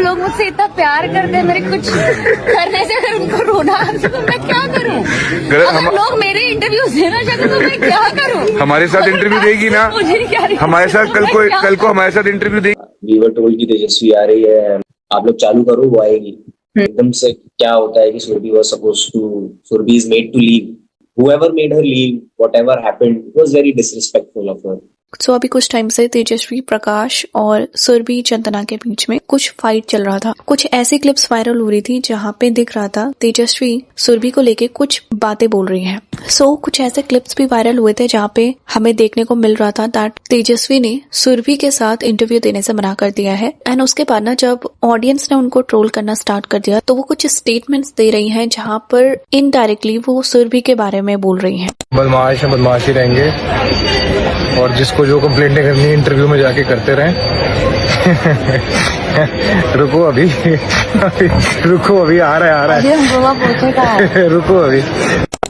लोग मुझसे इतना प्यार करते हैं, मेरे कुछ करने से अगर उनको रोना आता तो मैं क्या करूं? अगर लोग मेरे इंटरव्यूज देना चाहते तो मैं क्या करूं? हमारे साथ इंटरव्यू देगी ना, हमारे साथ कल को हमारे साथ इंटरव्यू देगी। वी वर टोल्ड कि तेजस्वी आ रही है, आप लोग चालू करो, वो आएगी। एकदम से क्या होता है कि Surabhi is made to leave, whoever made her leave, whatever happened, it was very disrespectful of her. सो अभी कुछ टाइम से तेजस्वी प्रकाश और सुरभि चंदना के बीच में कुछ फाइट चल रहा था। कुछ ऐसी क्लिप्स वायरल हो रही थी जहाँ पे दिख रहा था तेजस्वी सुरभि को लेके कुछ बातें बोल रही हैं। सो कुछ ऐसे क्लिप्स भी वायरल हुए थे जहाँ पे हमें देखने को मिल रहा था दैट तेजस्वी ने सुरभि के साथ इंटरव्यू देने से मना कर दिया है। एंड उसके बाद ना जब ऑडियंस ने उनको ट्रोल करना स्टार्ट कर दिया तो वो कुछ स्टेटमेंट्स दे रही हैं जहाँ पर इनडायरेक्टली वो सुरभि के बारे में बोल रही हैं। बदमाश है, बदमाशी रहेंगे और जिसको जो कंप्लेंटें करनी है इंटरव्यू में जाके करते रहें। रुको अभी आ रहा है रुको अभी।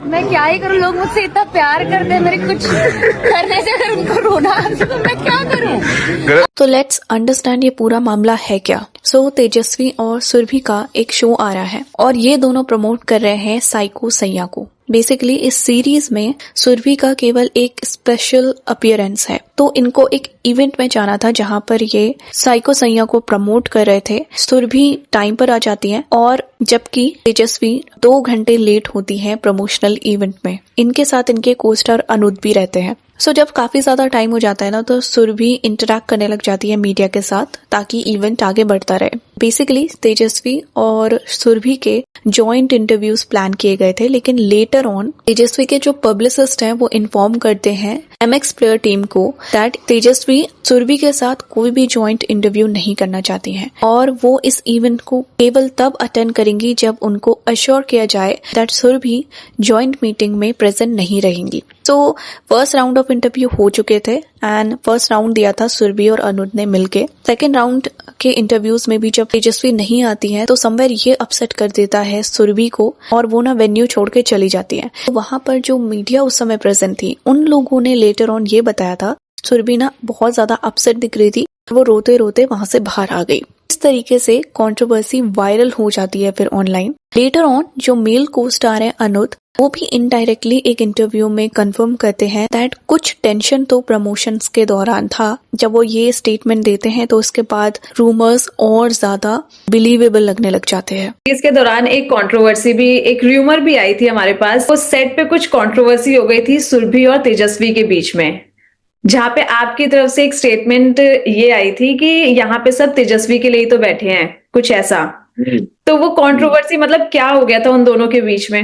मैं क्या ही करूं? लोग मुझसे इतना प्यार करते हैं, मेरे कुछ करने से अगर उनको रोना आता तो मैं क्या करूं? तो लेट्स अंडरस्टैंड ये पूरा मामला है क्या। सो तेजस्वी और सुरभि का एक शो आ रहा है और ये दोनों प्रमोट कर रहे हैं साइको सैया को। बेसिकली इस सीरीज में सुरभि का केवल एक स्पेशल अपीयरेंस है, तो इनको एक इवेंट में जाना था जहां पर ये साइको सैया को प्रमोट कर रहे थे। सुरभि टाइम पर आ जाती है और जबकि तेजस्वी 2 घंटे लेट होती है प्रमोशनल इवेंट में। इनके साथ इनके कोस्टार अनुज भी रहते हैं। सो जब काफी ज्यादा टाइम हो जाता है ना तो सुरभि इंटरैक्ट करने लग जाती है मीडिया के साथ ताकि इवेंट आगे बढ़ता रहे। बेसिकली तेजस्वी और सुरभि के जॉइंट इंटरव्यूज प्लान किए गए थे, लेकिन लेटर ऑन तेजस्वी के जो पब्लिसिस्ट हैं वो इन्फॉर्म करते हैं MX प्लेयर टीम को दैट तेजस्वी सुरभि के साथ कोई भी जॉइंट इंटरव्यू नहीं करना चाहती हैं और वो इस इवेंट को केवल तब अटेंड करेंगी जब उनको अश्योर किया जाए दैट सुरभि जॉइंट मीटिंग में प्रेजेंट नहीं रहेंगी। तो फर्स्ट राउंड ऑफ इंटरव्यू हो चुके थे एंड फर्स्ट राउंड दिया था सुरभि और अनुज ने मिलके। सेकेंड राउंड के इंटरव्यूज में भी जब तेजस्वी नहीं आती है तो समवेयर ये अपसेट कर देता है सुरभि को और वो ना वेन्यू छोड़ के चली जाती है। तो वहां पर जो मीडिया उस समय प्रेजेंट थी उन लोगों ने लेटर ऑन ये बताया था सुरभि ना बहुत ज्यादा अपसेट दिख रही थी, वो रोते रोते वहां से बाहर आ गई। इस तरीके से कंट्रोवर्सी वायरल हो जाती है फिर ऑनलाइन। लेटर ऑन जो मेल को स्टार है अनुज, वो भी इनडायरेक्टली एक इंटरव्यू में कंफर्म करते हैं दैट कुछ टेंशन तो प्रमोशंस के दौरान था। जब वो ये स्टेटमेंट देते हैं तो उसके बाद रूमर्स और ज्यादा बिलीवेबल लगने लग जाते हैं। इसके दौरान एक कंट्रोवर्सी भी, एक र्यूमर भी आई थी हमारे पास। उस सेट पे कुछ कंट्रोवर्सी हो गई थी सुरभि और तेजस्वी के बीच में, जहाँ पे आपकी तरफ से एक स्टेटमेंट ये आई थी कि यहाँ पे सब तेजस्वी के लिए ही तो बैठे हैं, कुछ ऐसा। तो वो कंट्रोवर्सी मतलब क्या हो गया था उन दोनों के बीच में?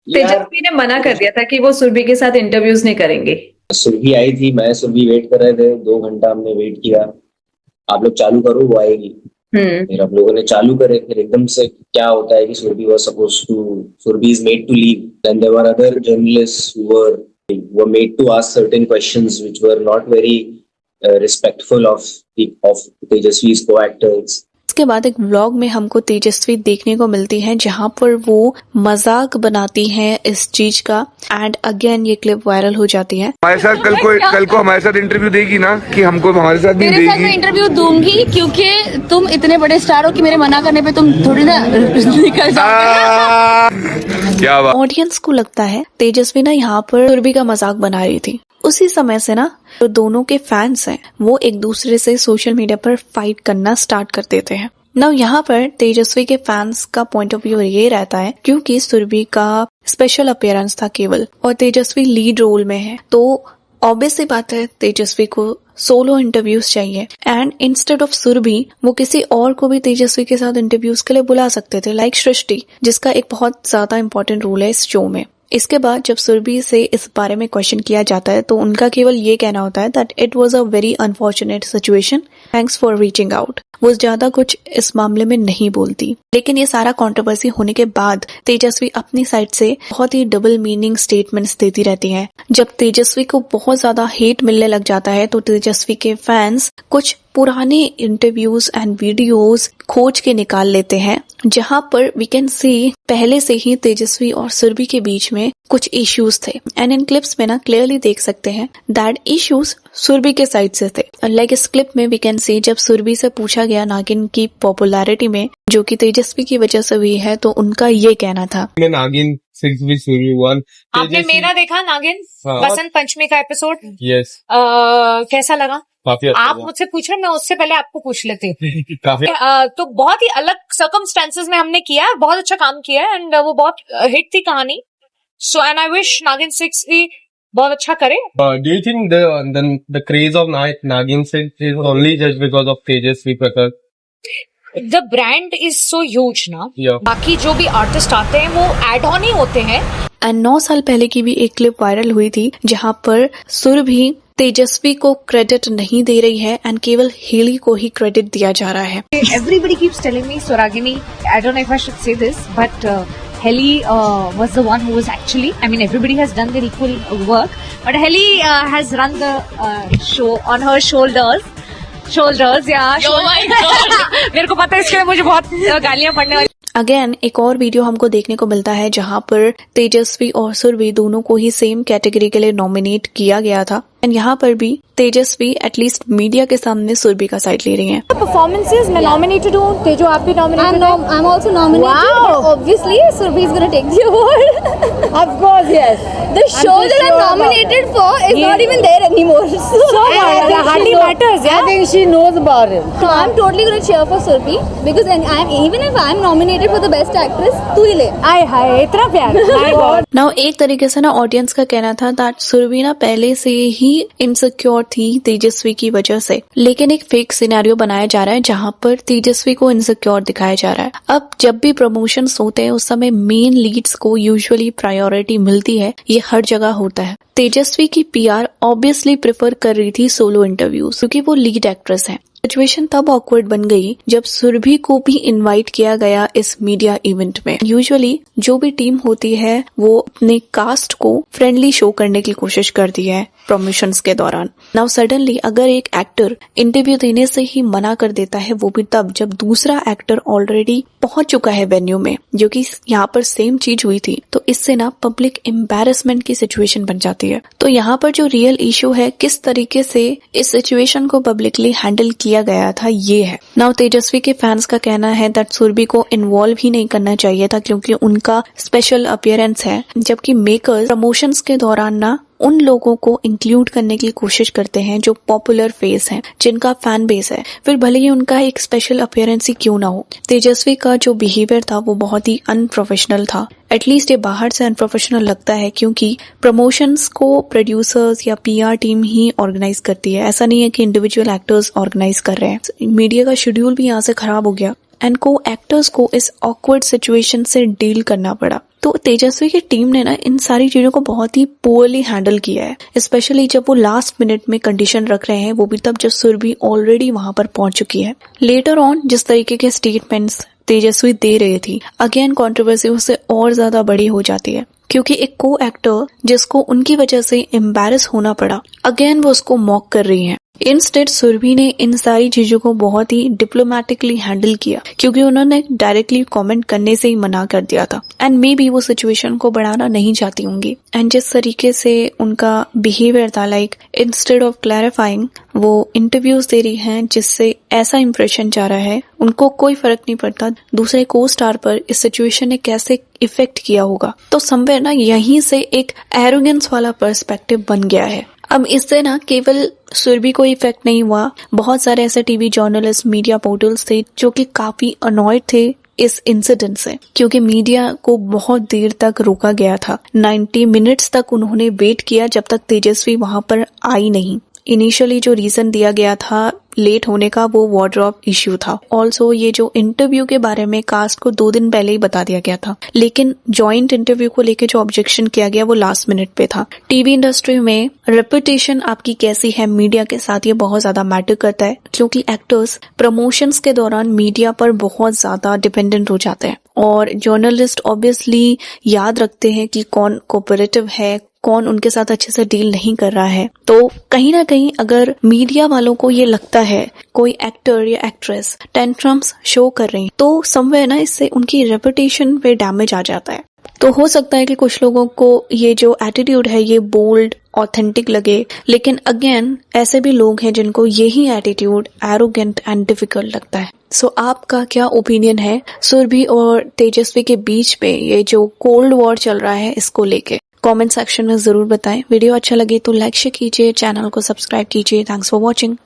तेजस्वी ने मना कर दिया था कि वो सुरभि के साथ इंटरव्यूज नहीं करेंगे। सुरभि आई थी, मैं सुरभि वेट कर रहे थे, 2 घंटा हमने वेट किया, आप लोग चालू करो, वो आएगी। फिर हम लोगों ने चालू करे, फिर एकदम से क्या होता है कि Surabhi is made to leave, then there were other journalists who were made to ask certain questions which were not very respectful of Tejasvi's co-actors. इसके बाद एक व्लॉग में हमको तेजस्वी देखने को मिलती है जहाँ पर वो मजाक बनाती हैं इस चीज का एंड अगेन ये क्लिप वायरल हो जाती है। हमारे साथ कल को हमारे साथ इंटरव्यू देगी ना, कि हमको हमारे साथ नहीं मेरे साथ देगी। मैं इंटरव्यू दूंगी क्योंकि तुम इतने बड़े स्टार हो कि मेरे मना करने पे तुम थोड़ी ना निकल जाओगे। क्या बात। ऑडियंस को लगता है तेजस्वी ना यहाँ पर सुरभि का मजाक बना रही थी। उसी समय से ना जो दोनों के फैंस हैं वो एक दूसरे से सोशल मीडिया पर फाइट करना स्टार्ट कर देते हैं। ना यहाँ पर तेजस्वी के फैंस का पॉइंट ऑफ व्यू ये रहता है क्योंकि सुरभि का स्पेशल अपीयरेंस था केवल और तेजस्वी लीड रोल में है, तो ऑब्वियस सी बात है तेजस्वी को सोलो इंटरव्यूज चाहिए एंड इंस्टेड ऑफ सुरभि वो किसी और को भी तेजस्वी के साथ इंटरव्यूज के लिए बुला सकते थे, लाइक सृष्टि, जिसका एक बहुत ज्यादा इंपॉर्टेंट रोल है इस शो में। इसके बाद जब सुरभि से इस बारे में क्वेश्चन किया जाता है तो उनका केवल ये कहना होता है that it was a very unfortunate situation, thanks for reaching out. वो ज्यादा कुछ इस मामले में नहीं बोलती। लेकिन ये सारा कंट्रोवर्सी होने के बाद तेजस्वी अपनी साइड से बहुत ही डबल मीनिंग स्टेटमेंट्स देती रहती हैं। जब तेजस्वी को बहुत ज्यादा हेट मिलने लग जाता है तो तेजस्वी के फैंस कुछ पुराने इंटरव्यूज एंड वीडियोस खोज के निकाल लेते हैं जहां पर वी कैन सी पहले से ही तेजस्वी और सुरभि के बीच में कुछ इश्यूज थे एंड इन क्लिप्स में ना क्लियरली देख सकते हैं दैट इश्यूज सुरभि के साइड से थे। लाइक इस क्लिप में वी कैन सी जब सुरभि से पूछा गया नागिन की पॉपुलैरिटी में जो कि तेजस्वी की वजह से हुई है, तो उनका ये कहना था नागिन 6 भी सुरभि 1। आपने मेरा देखा नागिन बसंत पंचमी का एपिसोड? यस। कैसा लगा? काफी अच्छा आप मुझसे पूछ रहे, मैं उससे पहले आपको पूछ लेती हूँ। काफी तो बहुत ही अलग सर्कमस्टेंसेस में हमने किया है, बहुत अच्छा काम किया है एंड वो बहुत हिट थी कहानी। सो एंड आई विश नागिन 6 भी बहुत अच्छा करे। Do you think the craze of Nagin 6 is only just because of Tejasvi Prakash? The brand is so huge ना, Yeah. बाकी जो भी आर्टिस्ट आते हैं वो एड ऑन ही होते हैं। एंड 9 साल पहले की भी एक क्लिप वायरल हुई थी जहां पर सुरभि तेजस्वी को क्रेडिट नहीं दे रही है एंड केवल हेली को ही क्रेडिट दिया जा रहा है। Everybody keeps telling me, Swaragini, I don't know if I should say this, but Heli was the one who was actually, I mean, everybody has done their equal work, but Heli has run the show on her shoulders, yeah. Oh my God! मेरे को पता है, इसके लिए मुझे बहुत गालियां पड़ने वाली। अगेन एक और वीडियो हमको देखने को मिलता है जहां पर तेजस्वी और सुरभि दोनों को ही सेम कैटेगरी के लिए नॉमिनेट किया गया था एंड यहाँ पर भी तेजस्वी एटलीस्ट मीडिया के सामने सुरभि का साइड ले रही हैं। परफॉर्मेंसेस मैं नॉमिनेटेड हूँ, तेजो आप भी नॉमिनेटेड हो। I am also nominated, obviously Surabhi is gonna take the award. Of course yes, the show that I am nominated for is not even there anymore, so hardly matters. I think she knows about it, so I am totally gonna cheer for Surabhi because I am even if I am nominated for the best actress, तू ही ले। आय हाय इतना प्यार, my God. Now एक तरीके से ना audience का कहना था दैट सुरभि ना पहले से ही इनसिक्योर थी तेजस्वी की वजह से, लेकिन एक फेक सिनेरियो बनाया जा रहा है जहां पर तेजस्वी को इनसिक्योर दिखाया जा रहा है। अब जब भी प्रमोशंस होते हैं उस समय मेन लीड्स को यूजुअली प्रायोरिटी मिलती है, ये हर जगह होता है। तेजस्वी की पीआर ऑब्वियसली प्रेफर कर रही थी सोलो इंटरव्यूज क्योंकि वो लीड एक्ट्रेस हैं। सिचुएशन तब ऑकवर्ड बन गई जब सुरभि को भी इनवाइट किया गया इस मीडिया इवेंट में। यूजुअली जो भी टीम होती है वो अपने कास्ट को फ्रेंडली शो करने की कोशिश करती है प्रमोशंस के दौरान। नाउ सडनली अगर एक एक्टर इंटरव्यू देने से ही मना कर देता है, वो भी तब जब दूसरा एक्टर ऑलरेडी पहुंच चुका है वेन्यू में, जो कि यहाँ पर सेम चीज हुई थी, तो इससे ना पब्लिक एम्बैरेसमेंट की सिचुएशन बन जाती है। तो यहाँ पर जो रियल इशू है किस तरीके से इस सिचुएशन को पब्लिकली हैंडल किया गया था, ये है। नाउ तेजस्वी के फैंस का कहना है दैट सुरभि को इन्वॉल्व ही नहीं करना चाहिए था क्योंकि उनका स्पेशल अपीयरेंस है, जबकि मेकर्स प्रमोशंस के दौरान ना उन लोगों को इंक्लूड करने की कोशिश करते हैं जो पॉपुलर फेस हैं, जिनका फैन बेस है, फिर भले ही उनका एक स्पेशल अपीयरेंस ही क्यों ना हो। तेजस्वी का जो बिहेवियर था वो बहुत ही अनप्रोफेशनल था, एटलीस्ट ये बाहर से अनप्रोफेशनल लगता है क्योंकि प्रमोशंस को प्रोड्यूसर्स या पीआर टीम ही ऑर्गेनाइज करती है, ऐसा नहीं है कि इंडिविजुअल एक्टर्स ऑर्गेनाइज कर रहे हैं। मीडिया का शेड्यूल भी यहाँ से खराब हो गया एंड को एक्टर्स को इस ऑकवर्ड सिचुएशन से डील करना पड़ा। तो तेजस्वी की टीम ने ना इन सारी चीजों को बहुत ही पुअरली हैंडल किया है, स्पेशली जब वो लास्ट मिनट में कंडीशन रख रहे हैं, वो भी तब जब सुरभि ऑलरेडी वहां पर पहुंच चुकी है। लेटर ऑन जिस तरीके के स्टेटमेंट्स तेजस्वी दे रही थी, अगेन कंट्रोवर्सी उससे और ज्यादा बड़ी हो जाती है क्योंकि एक को एक्टर जिसको उनकी वजह से एम्बैरस होना पड़ा, अगेन वो उसको मॉक कर रही हैं। इंस्टेड सुरभि ने इन सारी चीजों को बहुत ही डिप्लोमेटिकली हैंडल किया क्योंकि उन्होंने डायरेक्टली कमेंट करने से ही मना कर दिया था एंड मे बी वो सिचुएशन को बढ़ाना नहीं चाहती होंगी। एंड जिस तरीके से उनका बिहेवियर था, लाइक इंस्टेड ऑफ क्लैरिफाइंग वो इंटरव्यूज दे रही हैं जिससे ऐसा इंप्रेशन जा रहा है उनको कोई फर्क नहीं पड़ता दूसरे को स्टार पर इस सिचुएशन ने कैसे इफेक्ट किया होगा। तो समवेयर ना यहीं से एक एरोगेंस वाला पर्सपेक्टिव बन गया है। अब इससे ना केवल सुरभि को इफेक्ट नहीं हुआ, बहुत सारे ऐसे टीवी जर्नलिस्ट, मीडिया पोर्टल्स थे जो कि काफी अनॉयड थे इस इंसिडेंट से क्योंकि मीडिया को बहुत देर तक रोका गया था। 90 मिनट्स तक उन्होंने वेट किया जब तक तेजस्वी वहां पर आई नहीं। इनिशियली जो रीजन दिया गया था लेट होने का वो वार्डरोब इश्यू था। ऑल्सो ये जो इंटरव्यू के बारे में कास्ट को 2 दिन पहले ही बता दिया गया था, लेकिन जॉइंट इंटरव्यू को लेके जो ऑब्जेक्शन किया गया वो लास्ट मिनट पे था। टीवी इंडस्ट्री में रेपुटेशन आपकी कैसी है मीडिया के साथ, ये बहुत ज्यादा मैटर करता है क्योंकि एक्टर्स प्रमोशंस के दौरान मीडिया पर बहुत ज्यादा डिपेंडेंट हो जाते हैं और जर्नलिस्ट ऑब्वियसली याद रखते हैं कि कौन कोऑपरेटिव है, कौन उनके साथ अच्छे से डील नहीं कर रहा है। तो कहीं ना कहीं अगर मीडिया वालों को ये लगता है कोई एक्टर या एक्ट्रेस टेंट्रम्स शो कर रही तो समवेयर ना इससे उनकी रेपुटेशन पे डैमेज आ जाता है। तो हो सकता है कि कुछ लोगों को ये जो एटीट्यूड है ये बोल्ड ऑथेंटिक लगे, लेकिन अगेन ऐसे भी लोग हैं जिनको यही एटीट्यूड एरोगेंट एंड डिफिकल्ट लगता है। सो आपका क्या ओपिनियन है सुरभि और तेजस्वी के बीच में ये जो कोल्ड वॉर चल रहा है इसको लेके? कमेंट सेक्शन में जरूर बताएं। वीडियो अच्छा लगे तो लाइक शेयर कीजिए, चैनल को सब्सक्राइब कीजिए। Thanks for watching.